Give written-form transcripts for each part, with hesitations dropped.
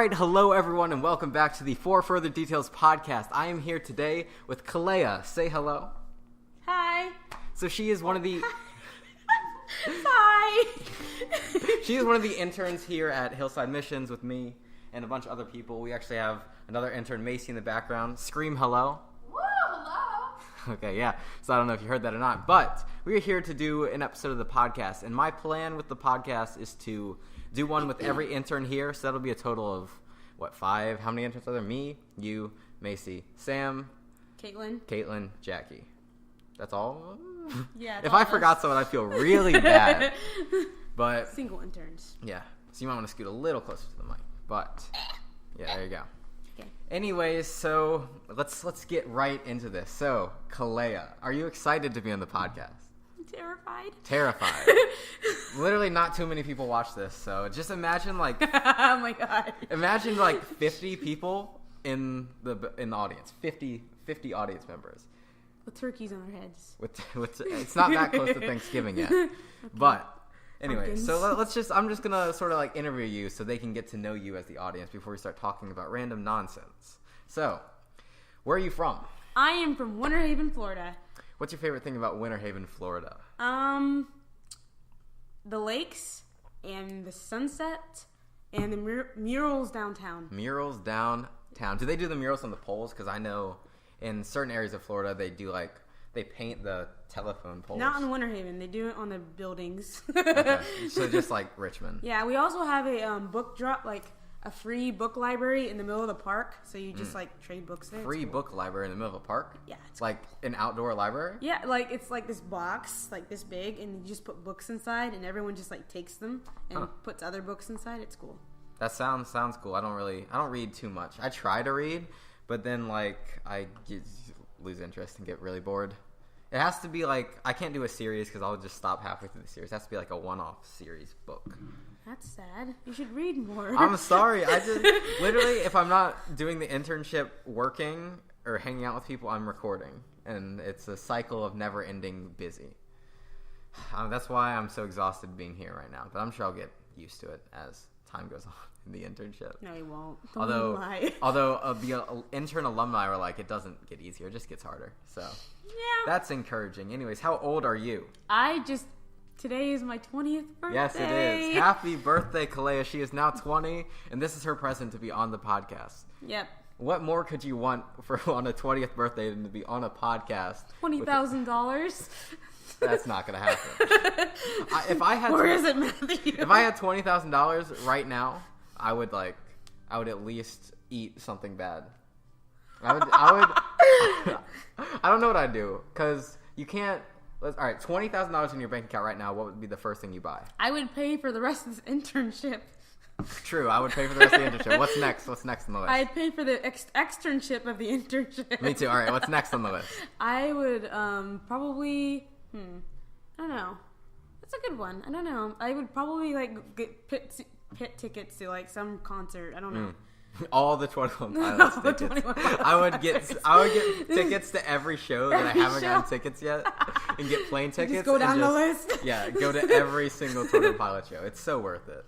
right, hello everyone, and welcome back to the For Further Details podcast. I am here today with Kalea. Say hello. Hi. So she is one of the... Hi. She is one of the interns here at Hillside Missions with me and a bunch of other people. We actually have another intern, Macy, in the background. Scream hello. Woo, hello. Okay, yeah. So I don't know if you heard that or not, but we are here to do an episode of the podcast, and my plan with the podcast is to do one with every intern here, so that'll be a total of, 5? How many interns are there? Me, you, Macy, Sam, Caitlin, Jackie. That's all? Yeah. If I forgot someone, I'd feel really bad. But single interns. Yeah. So you might want to scoot a little closer to the mic. But yeah, there you go. Okay. Anyways, so let's get right into this. So, Kalea, are you excited to be on the podcast? Terrified. Literally not too many people watch this, so just imagine oh my god. Imagine 50 people in the audience. 50 audience members. With turkeys on their heads. With it's not that close to Thanksgiving yet. Okay. But anyway, Pumpkins. so I'm just gonna sort of interview you so they can get to know you as the audience before we start talking about random nonsense. So, where are you from? I am from Winter Haven, Florida. What's your favorite thing about Winter Haven, Florida? The lakes and the sunset and the murals downtown. Murals downtown. Do they do the murals on the poles? Because I know in certain areas of Florida they do they paint the telephone poles. Not in Winter Haven. They do it on the buildings. Okay. So just like Richmond. Yeah, we also have a book drop, a free book library in the middle of the park. So you just trade books there. Free book library in the middle of a park? Yeah. It's an outdoor library? Yeah, it's this box, this big, and you just put books inside, and everyone just takes them and puts other books inside. It's cool. That sounds cool. I don't read too much. I try to read, but then I lose interest and get really bored. It has to be I can't do a series because I'll just stop halfway through the series. It has to be a one-off series book. That's sad. You should read more. I'm sorry. I just literally, if I'm not doing the internship working or hanging out with people, I'm recording, and it's a cycle of never-ending busy. That's why I'm so exhausted being here right now. But I'm sure I'll get used to it as time goes on in the internship. No, you won't. Although the intern alumni were it doesn't get easier; it just gets harder. So yeah, that's encouraging. Anyways, how old are you? Today is my 20th birthday. Yes, it is. Happy birthday, Kalea. She is now 20, and this is her present to be on the podcast. Yep. What more could you want on a 20th birthday than to be on a podcast? $20,000. That's not going to happen. Where is it, Matthew? If I had $20,000 right now, I would at least eat something bad. I don't know what I'd do, because you can't. All right, $20,000 in your bank account right now. What would be the first thing you buy? I would pay for the rest of this internship. True, I would pay for the rest of the internship. What's next? What's next on the list? I'd pay for the externship of the internship. Me too. All right, what's next on the list? I would probably. I don't know. That's a good one. I don't know. I would probably get pit tickets to some concert. I don't know. All the 21 Pilots tickets. I would get tickets to every show that I haven't gotten tickets yet, and get plane tickets. Just go down the list. Yeah, go to every single 21 Pilots show. It's so worth it.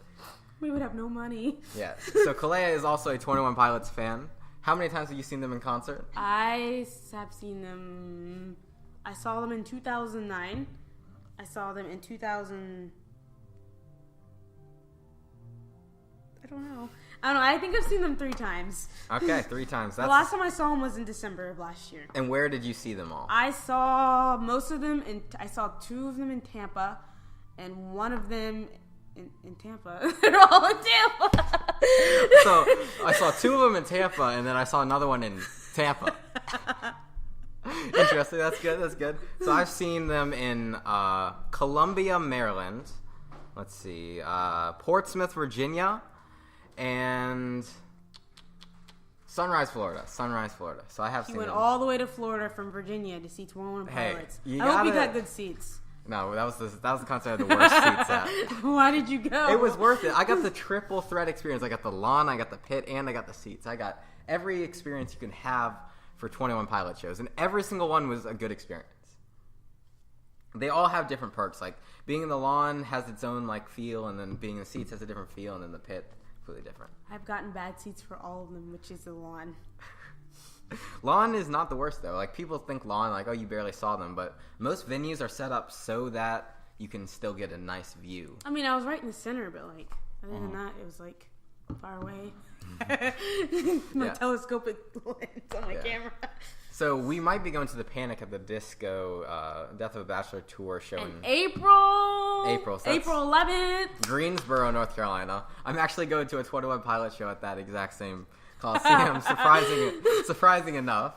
We would have no money. Yeah. So Kalea is also a 21 Pilots fan. How many times have you seen them in concert? I have seen them. I saw them in 2009. I saw them in 2000. I don't know. I think I've seen them 3 times. Okay, 3 times. The last time I saw them was in December of last year. And where did you see them all? I saw most of them I saw 2 of them in Tampa, and 1 of them in Tampa. They're all in Tampa. So I saw 2 of them in Tampa, and then I saw another one in Tampa. Interesting. That's good. So I've seen them in Columbia, Maryland. Let's see, Portsmouth, Virginia. And Sunrise, Florida. So I have seen them. You went all the way to Florida from Virginia to see 21 Pilots. I hope you got good seats. No, that was the concert I had the worst seats at. Why did you go? It was worth it. I got the triple threat experience. I got the lawn, I got the pit, and I got the seats. I got every experience you can have for 21 Pilot shows, and every single one was a good experience. They all have different perks. Being in the lawn has its own feel, and then being in the seats has a different feel, and then the pit completely different. I've gotten bad seats for all of them, which is the lawn. Lawn is not the worst, though. Like, people think lawn, like, oh, you barely saw them. But most venues are set up so that you can still get a nice view. I mean, I was right in the center, but, like, other than that, it was, like, far away. My telescopic lens on my camera. So we might be going to the Panic at the Disco Death of a Bachelor tour show in April. So April 11th. Greensboro, North Carolina. I'm actually going to a 21 Pilot show at that exact same Coliseum. Surprising enough.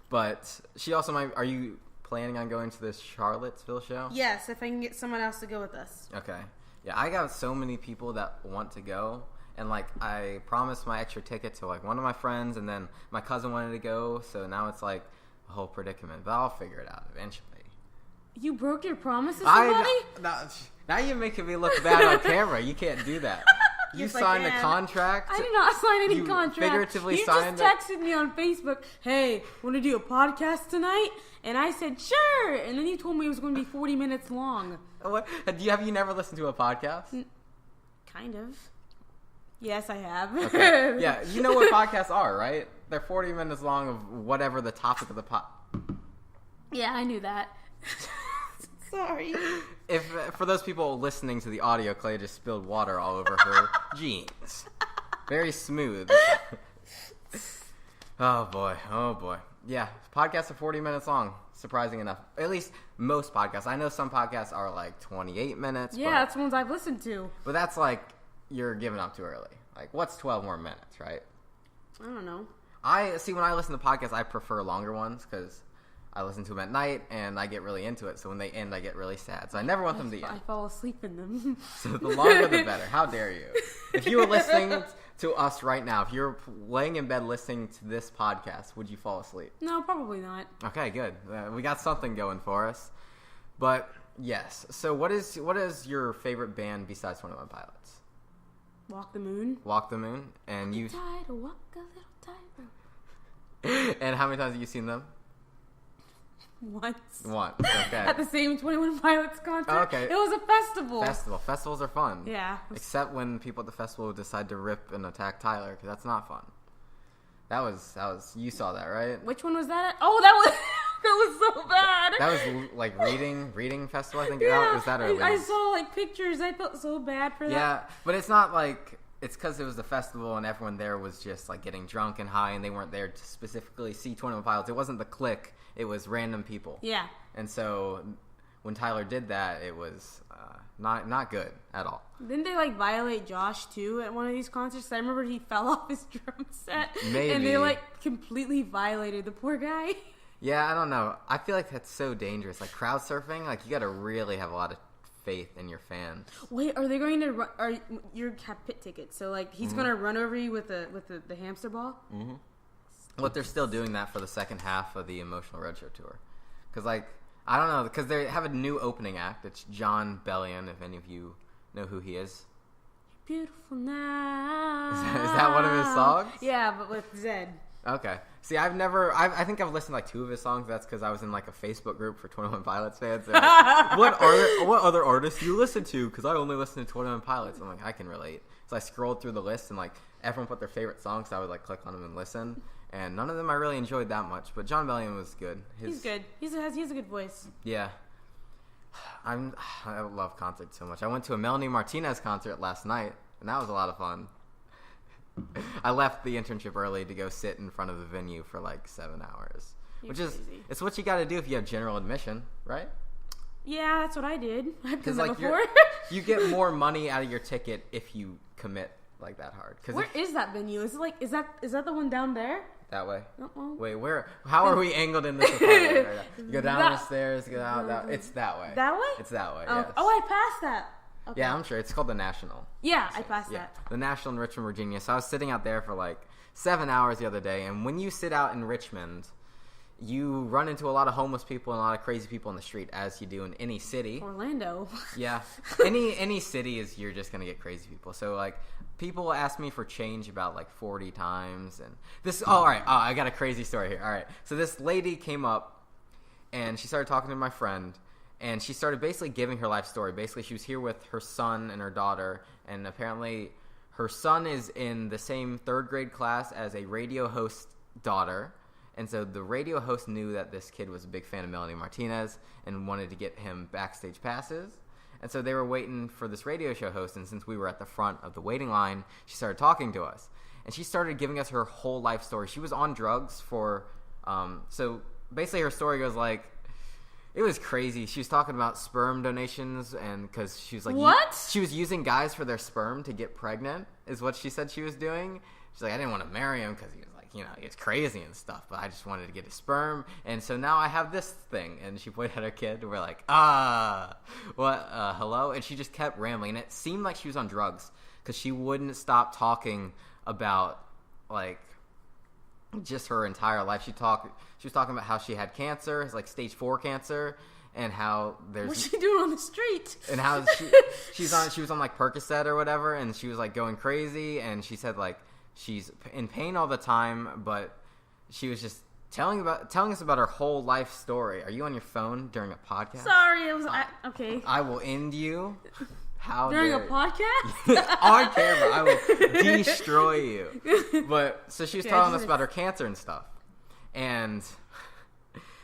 But she also might. Are you planning on going to this Charlottesville show? Yes, if I can get someone else to go with us. Okay. Yeah, I got so many people that want to go. And, like, I promised my extra ticket to, like, one of my friends, and then my cousin wanted to go, so now it's, like, a whole predicament. But I'll figure it out eventually. You broke your promise to somebody? Now you're making me look bad on camera. You can't do that. You signed a contract. I did not sign any contract. Figuratively you signed just texted me on Facebook, hey, want to do a podcast tonight? And I said, sure. And then you told me it was going to be 40 minutes long. What? Have you never listened to a podcast? Kind of. Yes, I have. Okay. Yeah, you know what podcasts are, right? They're 40 minutes long of whatever the topic of the Yeah, I knew that. Sorry. If for those people listening to the audio, Clay just spilled water all over her jeans. Very smooth. Oh boy. Yeah, podcasts are 40 minutes long. Surprising enough. At least most podcasts. I know some podcasts are like 28 minutes. Yeah, that's the ones I've listened to. But that's like you're giving up too early. Like, what's 12 more minutes, right? I don't know. When I listen to podcasts, I prefer longer ones because I listen to them at night and I get really into it. So when they end, I get really sad. So I never want them to end. I fall asleep in them. So the longer, the better. How dare you? If you were listening to us right now, if you're laying in bed listening to this podcast, would you fall asleep? No, probably not. Okay, good. We got something going for us. But yes. So what is your favorite band besides 21 Pilots? Walk the Moon. Walk the Moon. And you. Walk a little tightrope. And how many times have you seen them? Once. Okay. At the same 21 Pilots concert. Oh, okay. It was a festival. Festivals are fun. Yeah. Except when people at the festival decide to rip and attack Tyler, because that's not fun. That was. You saw that, right? Which one was that? Oh, that was. That was so bad. That was like reading festival, I think. Yeah, was that early? I saw like pictures. I felt so bad for that. Yeah, but it's not like it's because it was the festival and everyone there was just like getting drunk and high, and they weren't there to specifically see 21 Pilots. It wasn't the clique. It was random people. Yeah. And so when Tyler did that, it was not good at all. Didn't they like violate Josh too at one of these concerts? I remember he fell off his drum set. Maybe. And they like completely violated the poor guy. Yeah, I don't know. I feel like that's so dangerous. Like crowd surfing, like you got to really have a lot of faith in your fans. Wait, are they going to run? You have pit tickets, so like he's going to run over you with the hamster ball? Mm-hmm. But they're still doing that for the second half of the Emotional Roadshow tour. Because like I don't know, because they have a new opening act. It's John Bellion. If any of you know who he is. Beautiful now. Is that one of his songs? Yeah, but with Zed. Okay. See, I think I've listened to like 2 of his songs. That's because I was in like a Facebook group for 21 Pilots fans. Like, what other artists do you listen to? Because I only listen to 21 Pilots. I'm like, I can relate. So I scrolled through the list and like everyone put their favorite songs. So I would like click on them and listen. And none of them I really enjoyed that much. But John Bellion was good. He's good. He has a good voice. Yeah. I love concerts so much. I went to a Melanie Martinez concert last night, and that was a lot of fun. I left the internship early to go sit in front of the venue for like 7 hours. You're crazy. It's what you got to do if you have general admission, right? Yeah, that's what I did. I've done that like before. You get more money out of your ticket if you commit like that hard. Where is that venue? Is it like is that the one down there? That way. Uh-oh. Wait, where? How are we angled in this apartment right now? You go down the stairs, go out. It's that way. That way? It's that way. Oh, Yes. oh, I passed that. Okay. Yeah, I'm sure. It's called the National. Yeah, I passed that. The National in Richmond, Virginia. So I was sitting out there for like 7 hours the other day. And when you sit out in Richmond, you run into a lot of homeless people and a lot of crazy people in the street, as you do in any city. Orlando. Yeah. Any city is you're just going to get crazy people. So like people ask me for change about like 40 times. And this, all right. I got a crazy story here. All right. So this lady came up and she started talking to my friend. And she started basically giving her life story. Basically, she was here with her son and her daughter, and apparently her son is in the same 3rd grade class as a radio host's daughter. And so the radio host knew that this kid was a big fan of Melanie Martinez and wanted to get him backstage passes. And so they were waiting for this radio show host. And since we were at the front of the waiting line, she started talking to us. And she started giving us her whole life story. She was on drugs for... so basically her story goes like... It was crazy. She was talking about sperm donations, and because she was like, what? She was using guys for their sperm to get pregnant, is what she said she was doing. She's like, I didn't want to marry him because he was like, he was crazy and stuff, but I just wanted to get his sperm, and so now I have this thing. And she pointed at her kid, and we're like, what? Hello? And she just kept rambling, and it seemed like she was on drugs because she wouldn't stop talking about like just her entire life. She was talking about how she had cancer, it's like stage 4 cancer, and how there's... What's she doing on the street? And how she was on like Percocet or whatever, and she was like going crazy, and she said like she's in pain all the time, but she was just telling us about her whole life story. Are you on your phone during a podcast? Sorry, okay. I will end you. During a podcast? On camera, I will destroy you. But so she was telling us about her cancer and stuff, and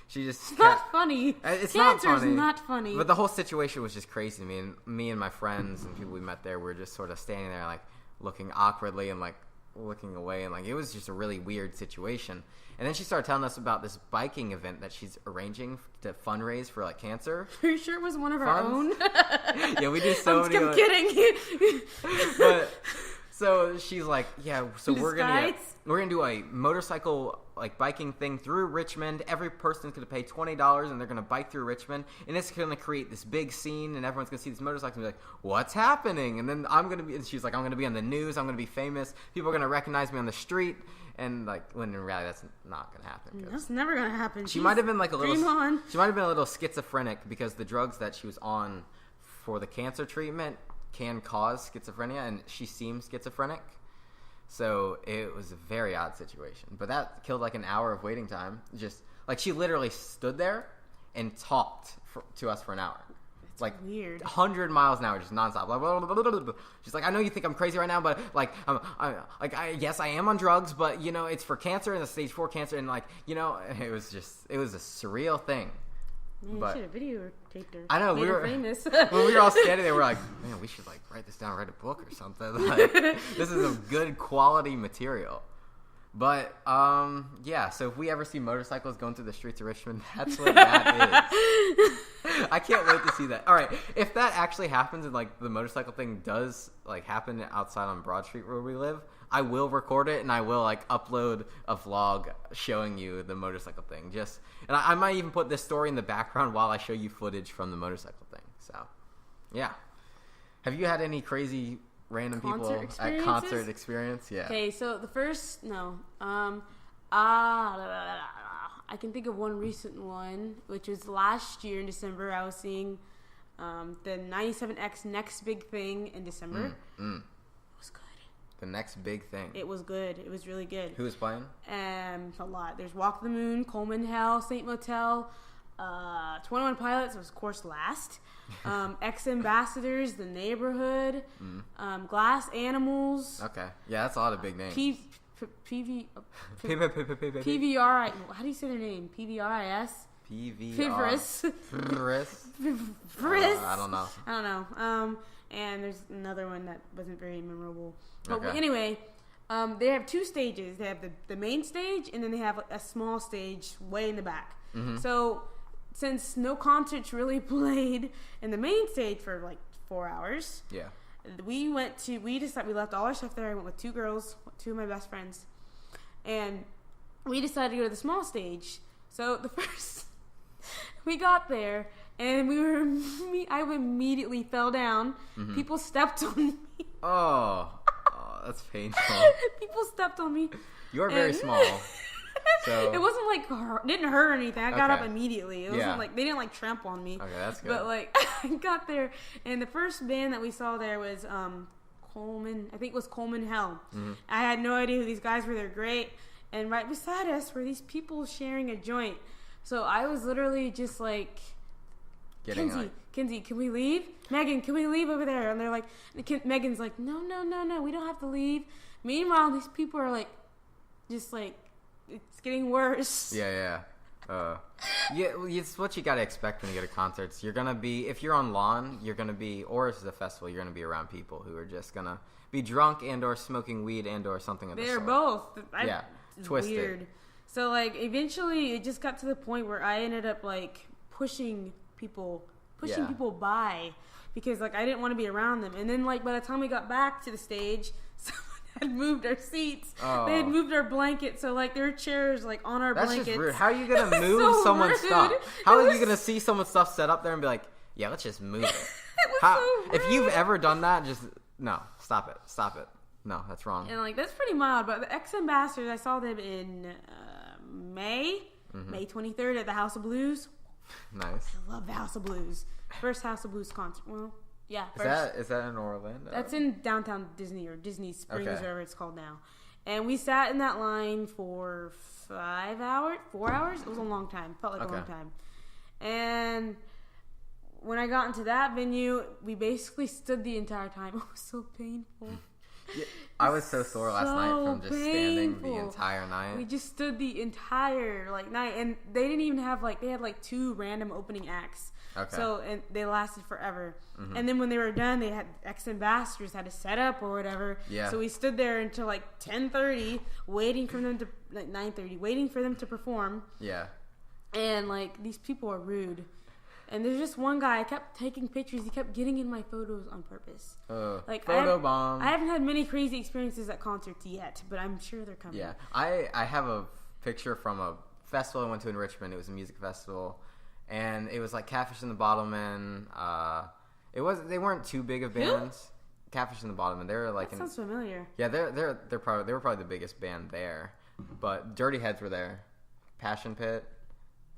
she just it's not funny. It's Cancer not funny. is not funny. But the whole situation was just crazy to me, and me and my friends and people we met there were just sort of standing there like looking awkwardly and like looking away, and like it was just a really weird situation. And then she started telling us about this biking event that she's arranging to fundraise for like cancer. Pretty sure it was one of our own. Yeah, we do so many. I'm kidding. But so she's like, yeah, so we're gonna do a motorcycle like biking thing through Richmond. Every person's gonna pay $20, and they're gonna bike through Richmond, and it's gonna create this big scene, and everyone's gonna see these motorcycles and be like, what's happening? And then and she's like, I'm gonna be on the news, I'm gonna be famous, people are gonna recognize me on the street. And like, when in reality, that's not gonna happen. That's never gonna happen. She might have been like a little. Dream on. She might have been a little schizophrenic because the drugs that she was on for the cancer treatment can cause schizophrenia, and she seems schizophrenic. So it was a very odd situation. But that killed like an hour of waiting time. Just like she literally stood there and talked to us for an hour. It's like weird. 100 miles an hour, just nonstop. Blah, blah, blah, blah, blah, blah. She's like, I know you think I'm crazy right now, but like, yes, I am on drugs, but you know, it's for cancer and the stage 4 cancer, and like, you know, it was a surreal thing. Man, you should have videotaped her. I know, we were famous. When we were all standing there, we're like, man, we should like write this down, write a book or something. Like, this is a good quality material. But, yeah, so if we ever see motorcycles going through the streets of Richmond, that's what that is. I can't wait to see that. All right, if that actually happens and, like, the motorcycle thing does, like, happen outside on Broad Street where we live, I will record it, and I will, like, upload a vlog showing you the motorcycle thing. And I might even put this story in the background while I show you footage from the motorcycle thing. So, yeah. Have you had any crazy random people at concert experience? Yeah. Okay, so the first I can think of one recent one, which was last year in December. I was seeing the 97X Next Big Thing in December. It was good. The Next Big Thing. It was good. It was really good. Who was playing? A lot. There's Walk the Moon, Coleman Hell, Saint Motel, 21 Pilots was of course last. Ex Ambassadors, The Neighborhood, Glass Animals. Okay, yeah, that's a lot of big names. PVRI. How do you say their name? PVRIS. Friss. I don't know. And there's another one that wasn't very memorable. But Okay. anyway, they have 2 stages. They have the main stage, and then they have a small stage way in the back. Mm-hmm. So since no concerts really played in the main stage for like 4 hours, yeah, we left all our stuff there. I went with 2 girls, 2 of my best friends, and we decided to go to the small stage. So we got there, and I immediately fell down. Mm-hmm. People stepped on me. Oh, that's painful. People stepped on me. You are very small. So it wasn't like didn't hurt or anything. I got up immediately. It wasn't like they didn't like trample on me. Okay, that's good. But like I got there, and the first band that we saw there was Coleman. I think it was Coleman Hell. Mm-hmm. I had no idea who these guys were. They're great. And right beside us were these people sharing a joint. So I was literally just like getting Kinsey, can we leave? Megan, can we leave over there? And they're like, Megan's like, no, we don't have to leave. Meanwhile, these people are like, just like, it's getting worse. Yeah. It's what you gotta expect when you go to concerts. You're gonna be, if you're on lawn, you're gonna be, or it's a festival, you're gonna be around people who are just gonna be drunk and or smoking weed and or something of the sort. They're both. Twisted. Weird. So like eventually it just got to the point where I ended up like pushing people by because like I didn't want to be around them. And then like by the time we got back to the stage, someone had moved our seats. Oh. They had moved our blankets, so like there were chairs like on our blankets. That's just rude. How are you gonna move so someone's rude. stuff? How are you gonna see someone's stuff set up there and be like, yeah, let's just move it? If you've ever done that, just no, stop it. No, that's wrong. And like that's pretty mild. But the ex-ambassadors, I saw them in May 23rd at the House of Blues. Nice. I love the House of Blues. First House of Blues concert. Well, yeah. Is that in Orlando? That's in downtown Disney or Disney Springs, whatever it's called now. And we sat in that line for 4 hours. It was a long time. Felt like a long time. And when I got into that venue, we basically stood the entire time. It was so painful. Yeah, I was so sore last night from just standing the entire night. We just stood the entire night, and they didn't even have they had 2 random opening acts. Okay. So and they lasted forever. Mm-hmm. And then when they were done, they had ex-ambassadors had to set up or whatever. Yeah. So we stood there until 10:30, waiting for them to 9:30, waiting for them to perform. Yeah. And these people are rude. And there's just one guy, I kept taking pictures. He kept getting in my photos on purpose. Photo bomb. I haven't had many crazy experiences at concerts yet, but I'm sure they're coming. Yeah. I have a picture from a festival I went to in Richmond. It was a music festival. And it was Catfish and the Bottlemen. They weren't too big of bands. Who? Catfish and the Bottlemen. They were that sounds familiar. Yeah, they were probably the biggest band there. But Dirty Heads were there. Passion Pit.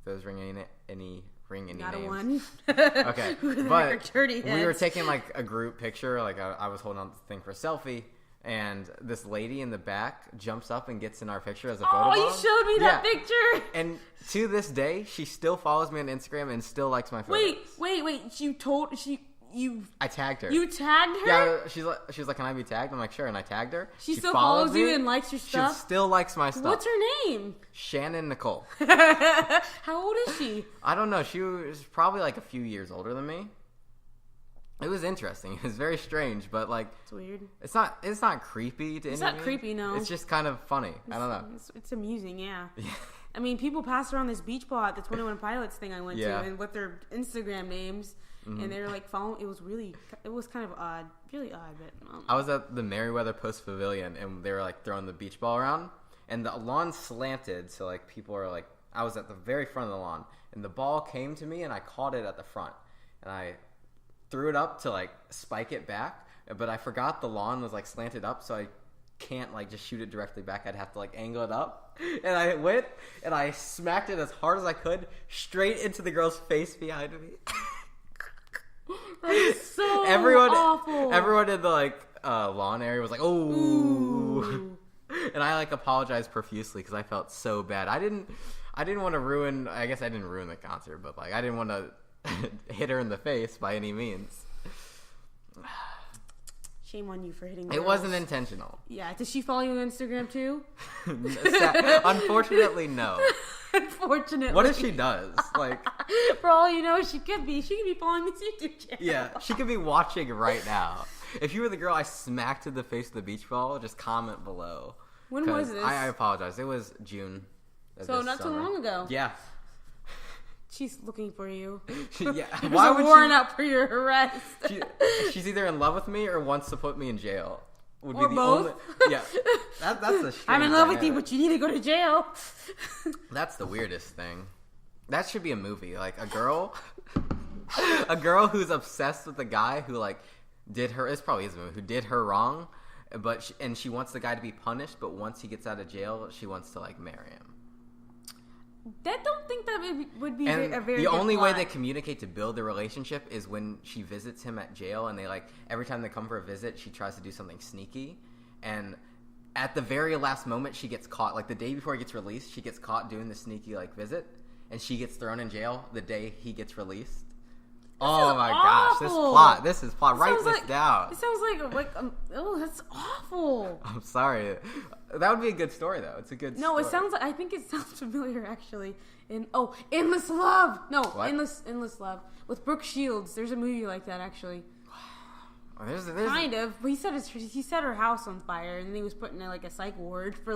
Those ring any Not names? A one. Okay, but Dirty Heads. We were taking a group picture. I was holding on to the thing for a selfie, and this lady in the back jumps up and gets in our picture as a photo bomb. You showed me that picture. And to this day, she still follows me on Instagram and still likes my photos. Wait. I tagged her. You tagged her? Yeah, she was like, "Can I be tagged?" I'm like, "Sure," and I tagged her. She still follows you and likes your stuff? She still likes my stuff. What's her name? Shannon Nicole. How old is she? I don't know. She was probably a few years older than me. It was interesting. It was very strange, but it's weird. It's not creepy to anyone. It's not creepy, no. It's just kind of funny. I don't know. It's amusing, yeah. I mean, people passed around this beach ball at the 21 Pilots thing I went to, and with their Instagram names, and they were following. It was kind of odd, really odd. But I was at the Merriweather Post Pavilion, and they were throwing the beach ball around, and the lawn slanted, so people are I was at the very front of the lawn, and the ball came to me, and I caught it at the front, and I threw it up to spike it back, but I forgot the lawn was slanted up, so I can't just shoot it directly back. I'd have to angle it up, and I went and I smacked it as hard as I could straight into the girl's face behind me. That is so awful. Everyone in the lawn area was "Oh," ooh. And I apologized profusely because I felt so bad. I didn't want to ruin. I guess I didn't ruin the concert, but I didn't want to hit her in the face by any means. Shame on you for hitting. It wasn't intentional. Yeah. Does she follow you on Instagram too? Unfortunately, no. Unfortunately. What if she does? For all you know, she could be. She could be following this YouTube channel. Yeah, she could be watching right now. If you were the girl I smacked to the face of the beach ball, just comment below. When was this? I apologize. It was June. So not too long ago. Yeah. She's looking for you. Yeah. There's a warrant out for your arrest. She's either in love with me or wants to put me in jail. Or both. Yeah. That's a strange I'm in love with you, but you need to go to jail. That's the weirdest thing. That should be a movie. A girl who's obsessed with a guy who did her. This probably is a movie. Who did her wrong, but she wants the guy to be punished. But once he gets out of jail, she wants to marry him. I don't think that would be a very the good only plot. way they communicate to build the relationship is when she visits him at jail, and they every time they come for a visit, she tries to do something sneaky, and at the very last moment, she gets caught. The day before he gets released, she gets caught doing the sneaky visit, and she gets thrown in jail the day he gets released. Oh my gosh, this is plot. Write this down. It sounds like oh, that's awful. I'm sorry. That would be a good story though. It's a good story. No, I think it sounds familiar actually. Endless Love. No, what? Endless Love with Brooke Shields. There's a movie like that actually. Oh, there's kind of. But he set her house on fire, and then he was put in like a psych ward for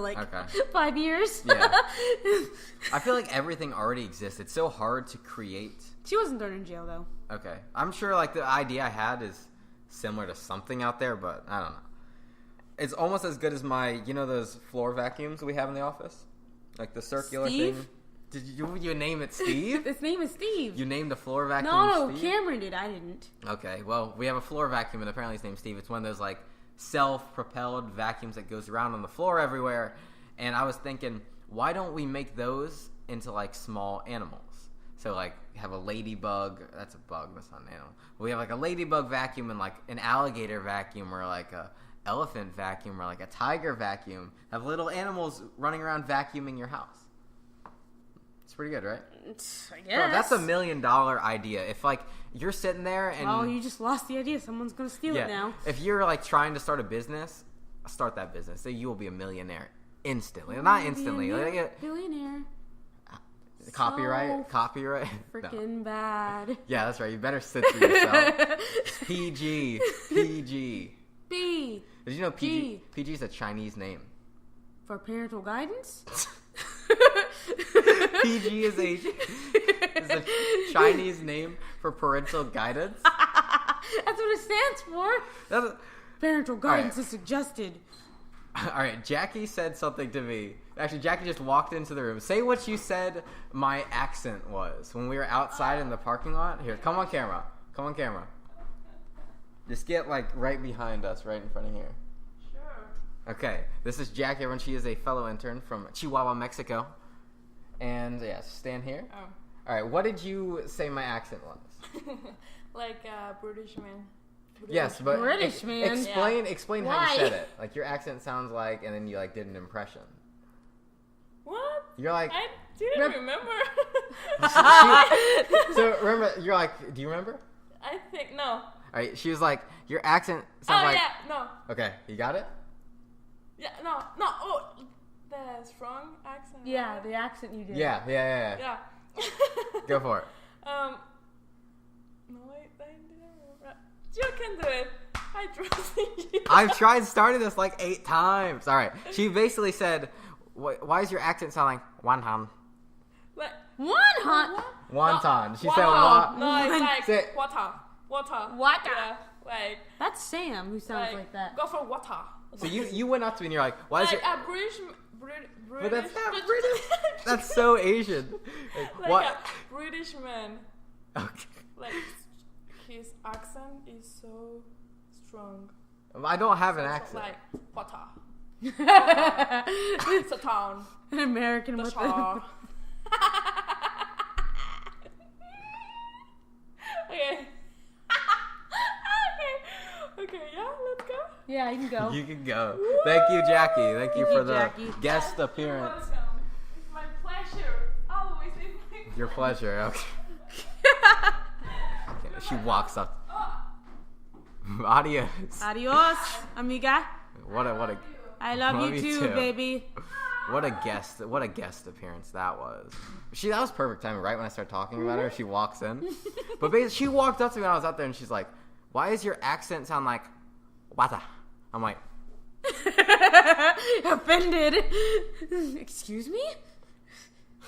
5 years. Yeah. I feel like everything already exists. It's so hard to create. She wasn't thrown in jail though. Okay, I'm sure like the idea I had is similar to something out there, but I don't know. It's almost as good as those floor vacuums we have in the office, like the circular thing. Did you name it Steve? Its name is Steve. You named a floor vacuum No, Steve? Cameron did. I didn't. Okay, well, we have a floor vacuum, and apparently it's named Steve. It's one of those, like, self-propelled vacuums that goes around on the floor everywhere. And I was thinking, why don't we make those into, like, small animals? So, like, have a ladybug. That's a bug. That's not an animal. We have, like, a ladybug vacuum and, like, an alligator vacuum or, like, a elephant vacuum or, like, a tiger vacuum. Have little animals running around vacuuming your house. It's pretty good, right? I guess. Bro, that's $1 million idea. If, like, you're sitting there and... Oh, you just lost the idea. Someone's going to steal it now. If you're, like, trying to start a business, start that business. So you will be a millionaire instantly. Not instantly. Billionaire. Copyright? Freaking no. bad. Yeah, that's right. You better sit for yourself. PG. B. Did you know PG is a Chinese name? For parental guidance? PG is a Chinese name for parental guidance. That's what it stands for. Parental guidance is suggested. All right, Jackie said something to me. Actually, Jackie just walked into the room. Say what you said my accent was when we were outside in the parking lot. Here, come on camera. Just get, like, right behind us, right in front of here. Sure. Okay, this is Jackie. Everyone, she is a fellow intern from Chihuahua, Mexico. And, yeah, stand here. Oh. All right, what did you say my accent was? Like British man. Yes, but British man. Explain how you said it. Like, your accent sounds like, and then you, like, did an impression. What? You're like... I didn't remember. So, remember, you're like, do you remember? I think, no. All right, she was like, your accent sounds like... yeah, no. Okay, you got it? Yeah, no. Oh, the strong accent. Yeah, the accent you did. Yeah. Yeah. Go for it. No, I didn't remember. You can do it. I trust you. I've tried starting this like 8 times. All right. She basically said, why does your accent sound like wonton? Like, wonton? Wonton. She said No, it's like water. Water. Yeah, like... That's Sam who sounds like that. Go for water. So you went up to me and you're like, why is your... British... But that's not British. That's so Asian. Like what? A British man. Okay. Like, his accent is so strong. I don't have an accent. Like, water. It's a town. An American The with shore. Okay, yeah, let's go. Yeah, you can go. You can go. Thank you, Jackie. Thank you for the Jackie. guest You're appearance. welcome. It's my pleasure. Always it's my pleasure. Your pleasure. Okay. Okay, she walks up. Adios. Adios, amiga. What a I love you too, baby. What a guest appearance that was. That was perfect timing. Right when I started talking about her, she walks in. But basically, she walked up to me when I was out there, and she's like, "Why does your accent sound like wata?" I'm like, offended. Excuse me?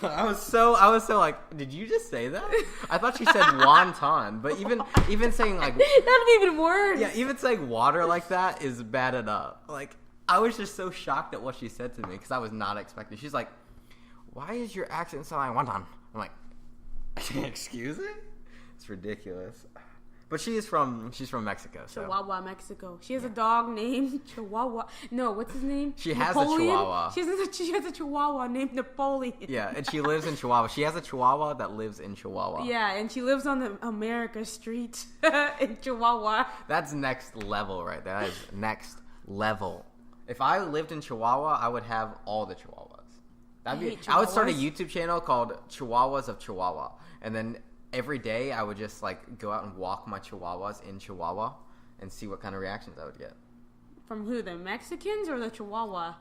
I was so like, did you just say that? I thought she said wonton, but even saying like that'd be even worse. Yeah, even saying water like that is bad enough. Like, I was just so shocked at what she said to me because I was not expecting. She's like, "Why is your accent sound like wonton?" I'm like, excuse me? It's ridiculous. But she's from Mexico. So. Chihuahua, Mexico. She has a dog named Chihuahua. No, what's his name? She has a Chihuahua. She has a Chihuahua named Napoleon. Yeah, and she lives in Chihuahua. She has a Chihuahua that lives in Chihuahua. Yeah, and she lives on the America Street in Chihuahua. That's next level right there. That is next level. If I lived in Chihuahua, I would have all the Chihuahuas. I would start a YouTube channel called Chihuahuas of Chihuahua, and then every day I would just like go out and walk my chihuahuas in Chihuahua and see what kind of reactions I would get. From who? The Mexicans or the Chihuahua?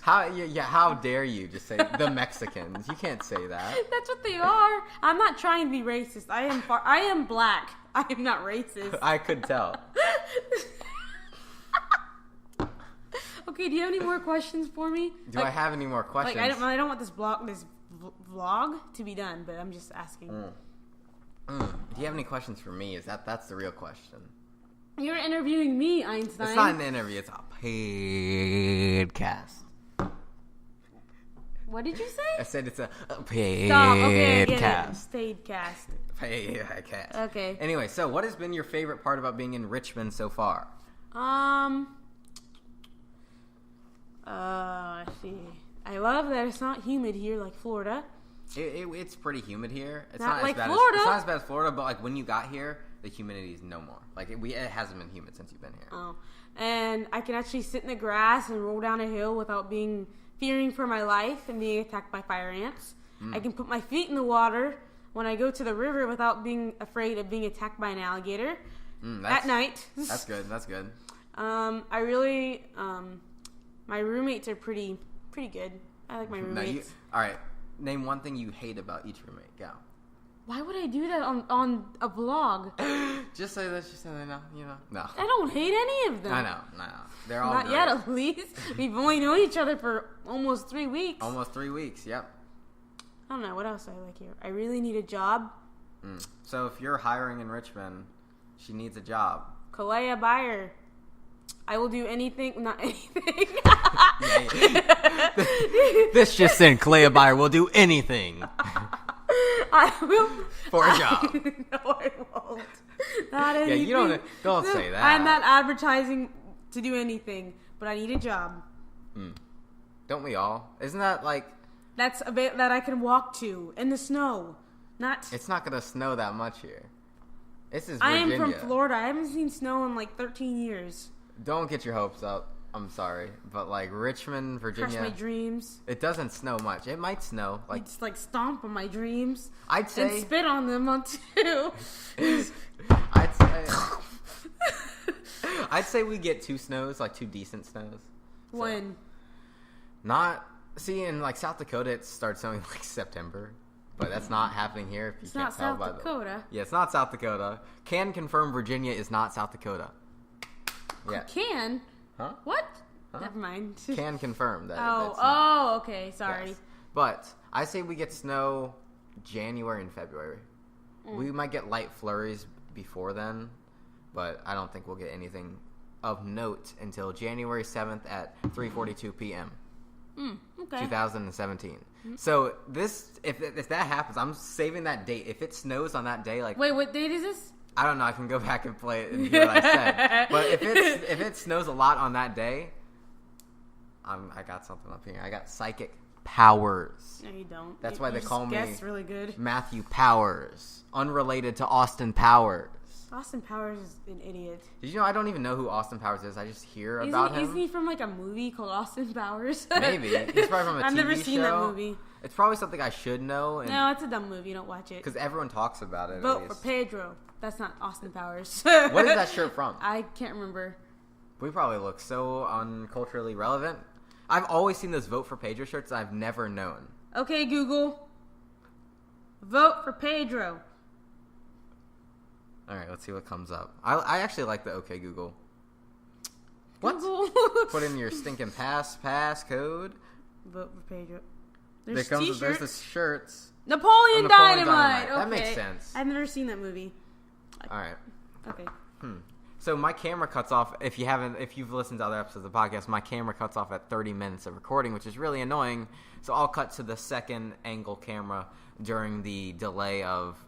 How dare you just say the Mexicans? You can't say that. That's what they are. I'm not trying to be racist. I am black. I am not racist. I could tell. Okay, do you have any more questions for me? Do I have any more questions? Like, I don't want this vlog to be done, but I'm just asking. Do you have any questions for me? That's the real question? You're interviewing me, Einstein. It's not an interview. It's a podcast. What did you say? I said it's a paid cast. Paid cast. Paid cast. Okay. Anyway, so what has been your favorite part about being in Richmond so far? Let's see. I love that it's not humid here like Florida. It's pretty humid here. It's Not like as bad Florida. It's not as bad as Florida, but like when you got here, the humidity is no more. Like it hasn't been humid since you've been here. Oh, and I can actually sit in the grass and roll down a hill without fearing for my life and being attacked by fire ants. I can put my feet in the water when I go to the river without being afraid of being attacked by an alligator at night. That's good. That's good. I really, my roommates are pretty good. I like my roommates. All right. Name one thing you hate about each roommate. Go. Why would I do that on a vlog? Just say this. Just say that. No. I don't hate any of them. I know. They're all not great. yet, at least. We've only known each other for almost 3 weeks. Almost 3 weeks. Yep. I don't know what else I like here. I really need a job. So if you're hiring in Richmond, she needs a job. Kalea Buyer. I will do anything, not anything. This just in, Clea Buyer will do anything. I will. For a job. No, I won't. Not anything. Yeah, you don't say that. I'm not advertising to do anything, but I need a job. Don't we all? Isn't that like... That's a bit that I can walk to in the snow. It's not going to snow that much here. This is I Virginia. am from Florida. I haven't seen snow in like 13 years. Don't get your hopes up. I'm sorry. But like Richmond, Virginia... Crush my dreams. It doesn't snow much. It might snow. Like, just like stomp on my dreams. I'd say... And spit on them too. I'd say we get 2 snows, like 2 decent snows. So, when? See, in like South Dakota, it starts snowing like September. But that's not happening here. If you can't tell by Dakota. Yeah, it's not South Dakota. Can confirm Virginia is not South Dakota. Yeah. Can? Huh? What? Huh? Never mind. Can confirm that. Okay. Sorry. Yes. But I say we get snow January and February. We might get light flurries before then, but I don't think we'll get anything of note until January 7th at 3:42 p.m. Okay. 2017. So if that happens, I'm saving that date. If it snows on that day, like wait, what date is this? I don't know. I can go back and play it and hear what I said. But if it snows a lot on that day, I got something up here. I got psychic powers. No, you don't. That's why they call me really good. Matthew Powers, unrelated to Austin Powers. Austin Powers is an idiot. Did you know I don't even know who Austin Powers is? I just hear about him. Isn't he from like a movie called Austin Powers? Maybe. He's probably from a TV show. I've never seen that movie. It's probably something I should know. No, it's a dumb movie. Don't watch it. Because everyone talks about it. Vote for Pedro. That's not Austin Powers. What is that shirt from? I can't remember. We probably look so unculturally relevant. I've always seen those Vote for Pedro shirts that I've never known. Okay, Google. Vote for Pedro. All right, let's see what comes up. I actually like the OK Google. What? Google. Put in your stinking pass code. Vote for Pedro. There's the shirts. Napoleon Dynamite. Okay. That makes sense. I've never seen that movie. All right. Okay. So my camera cuts off. If you've listened to other episodes of the podcast, my camera cuts off at 30 minutes of recording, which is really annoying. So I'll cut to the second angle camera during the delay of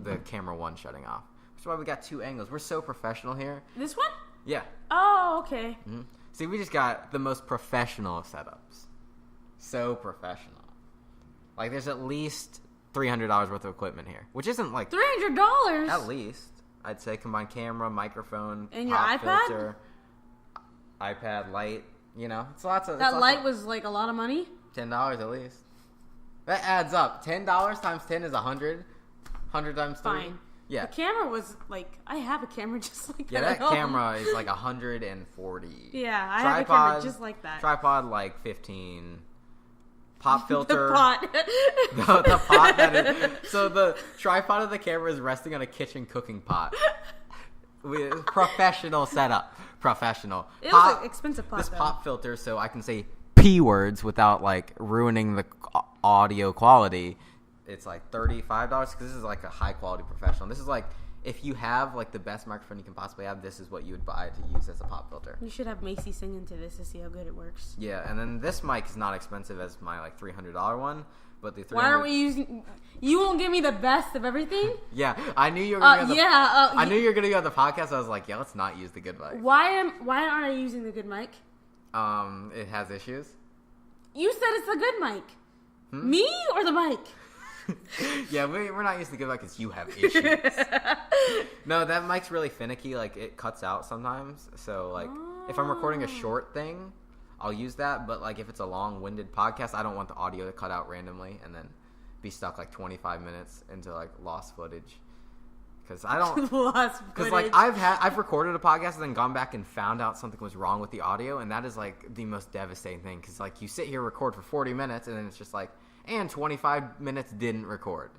the camera 1 shutting off. That's why we got 2 angles. We're so professional here. This one? Yeah. Oh, okay. Mm-hmm. See, we just got the most professional of setups. So professional. Like, there's at least $300 worth of equipment here, which isn't like $300. At least, I'd say, combined camera, microphone, and your pop iPad, filter, iPad light. You know, it's lots of that light was like a lot of money. $10 at least. That adds up. $10 times 10 is 100. 100 times 3. Fine. Yeah. The camera was like, I have a camera just like that. Yeah, that at home. camera is like 140. Yeah, I have a camera just like that. Tripod like 15. Pop filter. The pot. the pot that is. So the tripod of the camera is resting on a kitchen cooking pot. With professional setup. Professional. It was an expensive pot. This though. pop filter, so I can say P words without like ruining the audio quality. It's like $35 because this is like a high quality professional. This is like if you have like the best microphone you can possibly have, this is what you would buy to use as a pop filter. You should have Macy sing into this to see how good it works. Yeah, and then this mic is not expensive as my like $300 one, but the $300. Why aren't we using? You won't give me the best of everything. Yeah, I knew you were. Gonna I knew you were gonna go on the podcast. I was like, yeah, let's not use the good mic. Why aren't I using the good mic? It has issues. You said it's the good mic. Me or the mic? Yeah, we're not using the good mic because you have issues. No, that mic's really finicky. Like, it cuts out sometimes. So, like, if I'm recording a short thing, I'll use that. But, like, if it's a long-winded podcast, I don't want the audio to cut out randomly and then be stuck, like, 25 minutes into, like, lost footage. Because I don't... Lost Because, footage. like, I've recorded a podcast and then gone back and found out something was wrong with the audio. And that is, like, the most devastating thing. Because, like, you sit here, record for 40 minutes, and then it's just, like... And 25 minutes didn't record.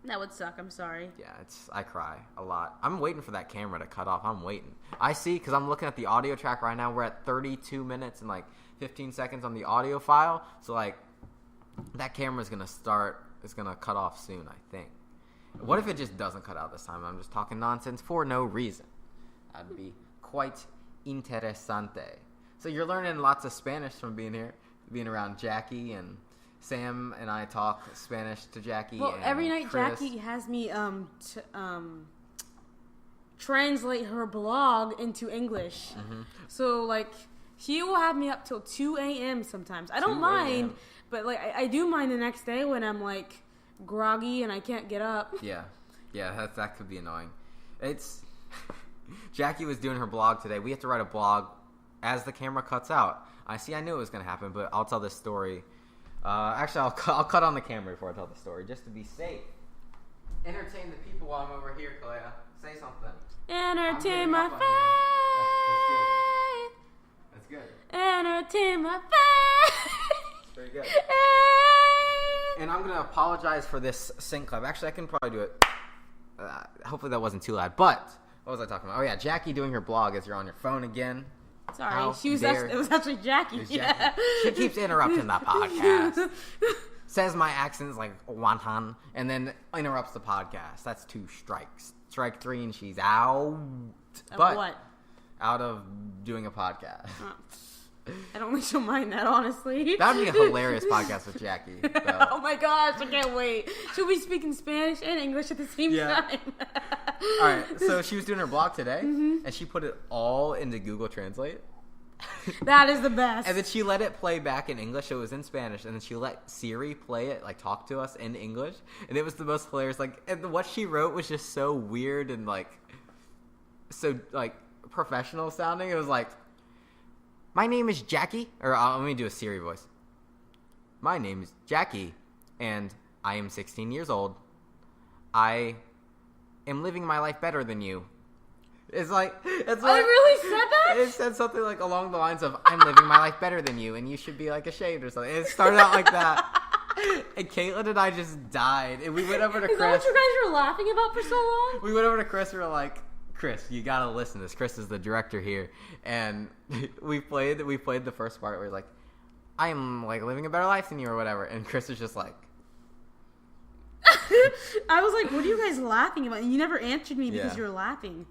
That would suck. I'm sorry. Yeah, I cry a lot. I'm waiting for that camera to cut off. I'm waiting. I see, because I'm looking at the audio track right now. We're at 32 minutes and like 15 seconds on the audio file. So like that camera's going to cut off soon, I think. What if it just doesn't cut out this time? I'm just talking nonsense for no reason. That'd be quite interesante. So you're learning lots of Spanish from being here, being around Jackie, and Sam and I talk Spanish to Jackie. Well, and every night Chris. Jackie has me translate her blog into English. Mm-hmm. So like she will have me up till 2 a.m. sometimes. I don't 2 mind, a.m.. but like I do mind the next day when I'm like groggy and I can't get up. Yeah, that could be annoying. It's Jackie was doing her blog today. We have to write a blog as the camera cuts out. I knew it was going to happen, but I'll tell this story. Actually, I'll cut on the camera before I tell the story, just to be safe. Entertain the people while I'm over here, Kalea. Say something. Entertain my faith. That's good. Entertain my faith. Very good. And I'm going to apologize for this sync clip. Actually, I can probably do it. Hopefully that wasn't too loud. But, what was I talking about? Oh, yeah, Jackie doing her blog as you're on your phone again. Sorry, It was actually Jackie. It was Jackie. She keeps interrupting the podcast. Says my accent's like wonton, and then interrupts the podcast. That's 2 strikes. Strike 3 and she's out. But what? Out of doing a podcast. I don't think she'll mind that, honestly. That would be a hilarious podcast with Jackie. So. Oh my gosh, I can't wait. She'll be speaking Spanish and English at the same time. All right, so she was doing her blog today, and she put it all into Google Translate. That is the best. And then she let it play back in English. So it was in Spanish, and then she let Siri play it, like talk to us in English, and it was the most hilarious. Like, and what she wrote was just so weird and like, so like professional sounding. It was like, my name is Jackie, or let me do a Siri voice. My name is Jackie, and I am 16 years old. I am living my life better than you. It's like I really said that? It said something like along the lines of, I'm living my life better than you, and you should be like ashamed or something. It started out like that. And Caitlin and I just died. And we went over to Chris. Is that what you guys were laughing about for so long? We went over to Chris, we were like, Chris, you gotta listen to this. Chris is the director here. And we played the first part where he's like, I am like living a better life than you or whatever. And Chris is just like, I was like, what are you guys laughing about? And you never answered me because you were laughing.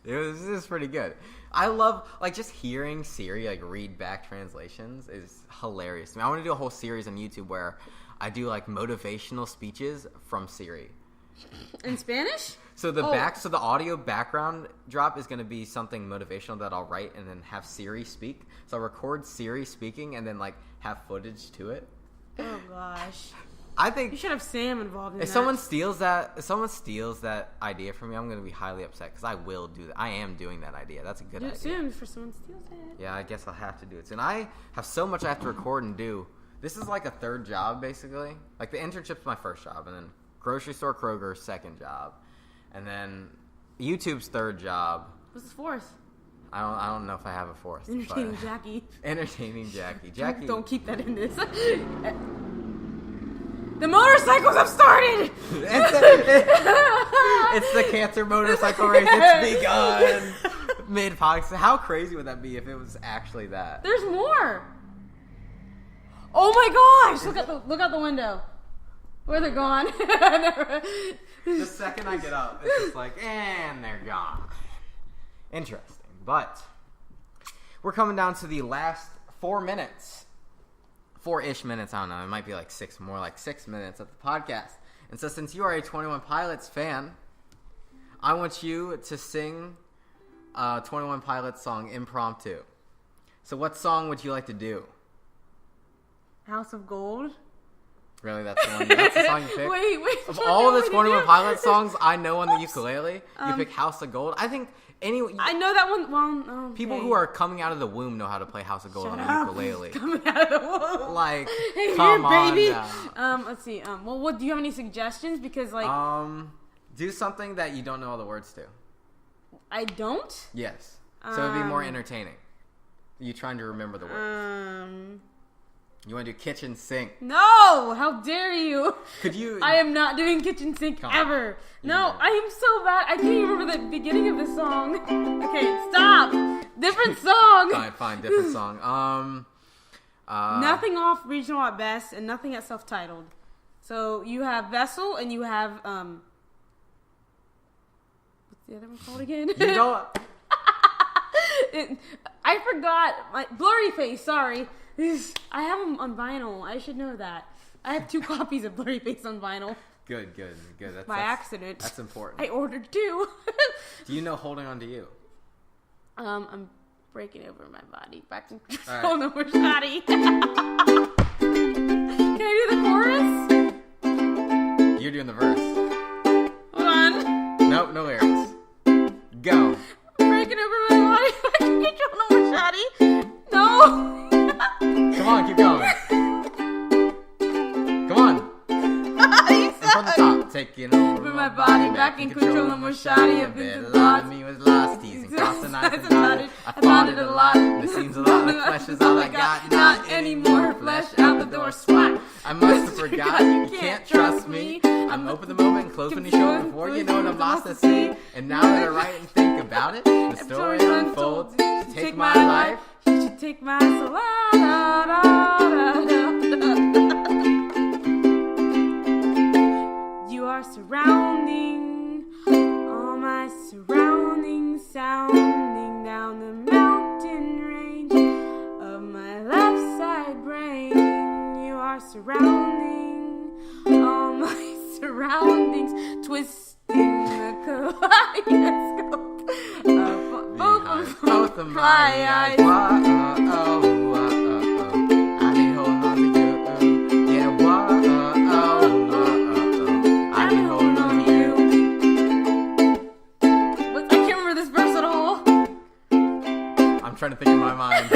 It was pretty good. I love, like, just hearing Siri, like, read back translations is hilarious to me. I want to do a whole series on YouTube where I do, like, motivational speeches from Siri. In Spanish? So the audio background drop is going to be something motivational that I'll write and then have Siri speak. So I'll record Siri speaking and then, like, have footage to it. Oh, gosh. I think you should have Sam involved in if that. If someone steals that idea from me, I'm going to be highly upset because I will do that. I am doing that idea. That's a good idea. Do it soon before someone steals it. Yeah, I guess I'll have to do it soon. I have so much I have to record and do This is like a third job, basically. Like, the internship's my first job, and then grocery store Kroger, second job. And then YouTube's third job. What's the fourth? I don't know if I have a fourth. Entertaining Jackie. Entertaining Jackie. Jackie. Don't keep that in this. The motorcycles have started! It's the cancer motorcycle race. It's begun. Mid-podcast. How crazy would that be if it was actually that? There's more. Oh my gosh! Look out the window. Where they're gone. The second I get up, it's just like, and they're gone. Interesting. But we're coming down to the last 4 minutes. 4-ish minutes, I don't know. It might be like 6, more like 6 minutes of the podcast. And so since you are a 21 Pilots fan, I want you to sing a 21 Pilots song impromptu. So what song would you like to do? House of Gold. Really, that's the one? That's the song you picked? Wait. Of all the 21 Pilots songs I know on the ukulele, you pick House of Gold. I think I know that one. Well, okay. People who are coming out of the womb know how to play House of Gold on a ukulele. Coming out of the womb. Like, hey, come here, baby. on now. Let's see. Well, what do you have any suggestions? Because like, do something that you don't know all the words to. I don't. Yes. So it'd be more entertaining. You trying to remember the words. You want to do kitchen sink? No! How dare you? Could you? I am not doing kitchen sink ever. No, I am so bad. I can't even remember the beginning of the song. Okay, stop. Different song. Fine, different song. Nothing off regional at best, and nothing at self-titled. So you have Vessel, and you have what's the other one called again? You don't. I forgot my Blurry Face. Sorry. I have them on vinyl. I should know that. I have 2 copies of Blurry Face on vinyl. Good. That's accident. That's important. I ordered 2. Do you know Holding On to You? I'm breaking over my body. Back in control. All right. No more shoddy. Can I do the chorus? You're doing the verse. Hold on. Nope, no lyrics. Go. Breaking over my body. Back in control. No more shoddy. No. Come on, keep going. Come on. And from the top, taking over my body, back in control, no more shoddy. I've been a lot of me was lost, teasing, crossing eyes and nodded. I fought it a lot. It seems a lot like flesh is all I got. Not anymore, flesh out the door, swat. I must have forgot, you can't trust me. I'm open the moment and close when you show it. Before you know it, I'm lost at sea. And now that I write and think about it, the story unfolds. You take my life. You should take my soul. You are surrounding all my surroundings, sounding down the mountain range of my left side brain. You are surrounding all my surroundings, twisting the kaleidoscope of both of my eyes. I be holding on to you. Yeah, I be holding on to you. I can't remember this verse at all. I'm trying to think in my mind.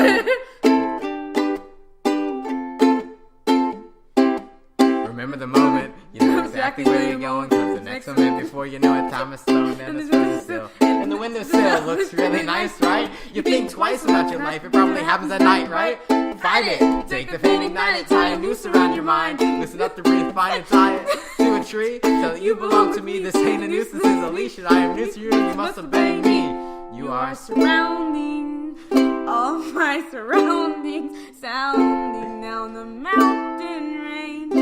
Remember the moment, you know exactly where you're going, cause the next moment before you know it, time is slowing and it's really still. And the windowsill looks really nice, right? You think twice about your life, it probably happens at night, right? Fight it, take the pain, ignite it, tie a noose around your mind. Listen up to breathe, find it, tie it to a tree. Tell that you belong to me, this ain't a noose, this is a leash. And I am new to you, you must obey me. You are surrounding all my surroundings, sounding down the mountain range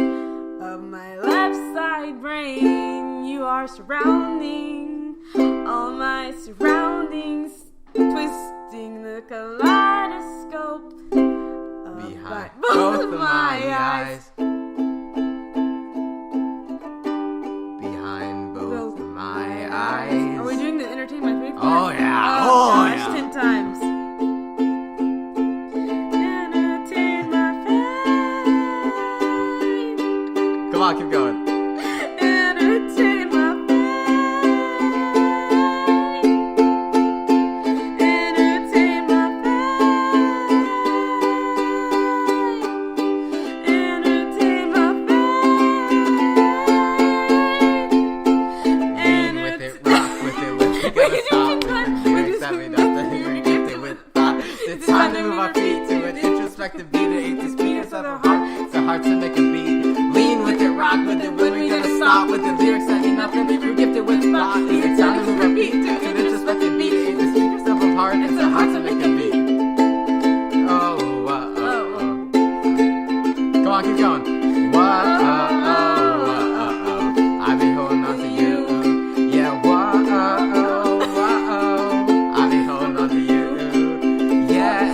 of my left side brain. You are surrounding all my surroundings, twisting the kaleidoscope behind both of my eyes. Behind both of my eyes. Are we doing the entertain my favorite? Oh yeah. Oh yeah. 10 times. Come on, keep going. Entertain my entertain my going. Whoa, I be holding on to you. Yeah, whoa, I be holding on to you. Yeah,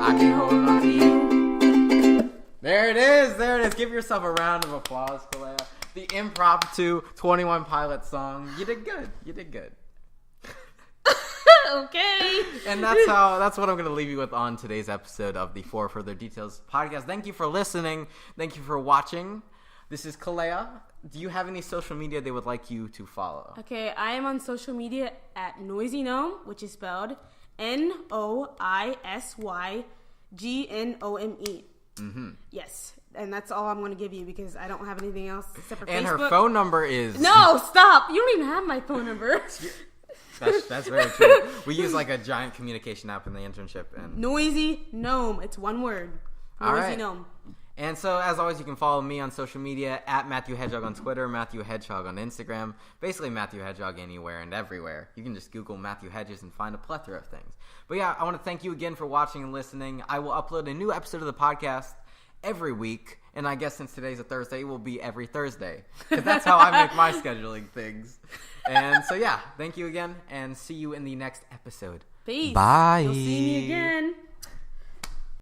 I be holding on to you. There it is. There it is. Give yourself a round of applause, Kalea. The impromptu 21 Pilots song. You did good. You did good. Okay. And that's what I'm going to leave you with on today's episode of the For Further Details podcast. Thank you for listening. Thank you for watching. This is Kalea. Do you have any social media they would like you to follow? Okay, I am on social media at Noisy Gnome, which is spelled NoisygNome. Mm-hmm. Yes, and that's all I'm going to give you because I don't have anything else except for And Facebook. her phone number is... No, stop! You don't even have my phone number. That's very true. We use like a giant communication app in the internship. And Noisy Gnome. It's one word. All Noisy right. Gnome. And so, as always, you can follow me on social media at Matthew Hedgehog on Twitter, Matthew Hedgehog on Instagram, basically Matthew Hedgehog anywhere and everywhere. You can just Google Matthew Hedges and find a plethora of things. But yeah, I want to thank you again for watching and listening. I will upload a new episode of the podcast every week, and I guess since today's a Thursday, it will be every Thursday, because that's how I make my scheduling things. And so yeah, thank you again, and see you in the next episode. Peace. Bye. You'll see me again.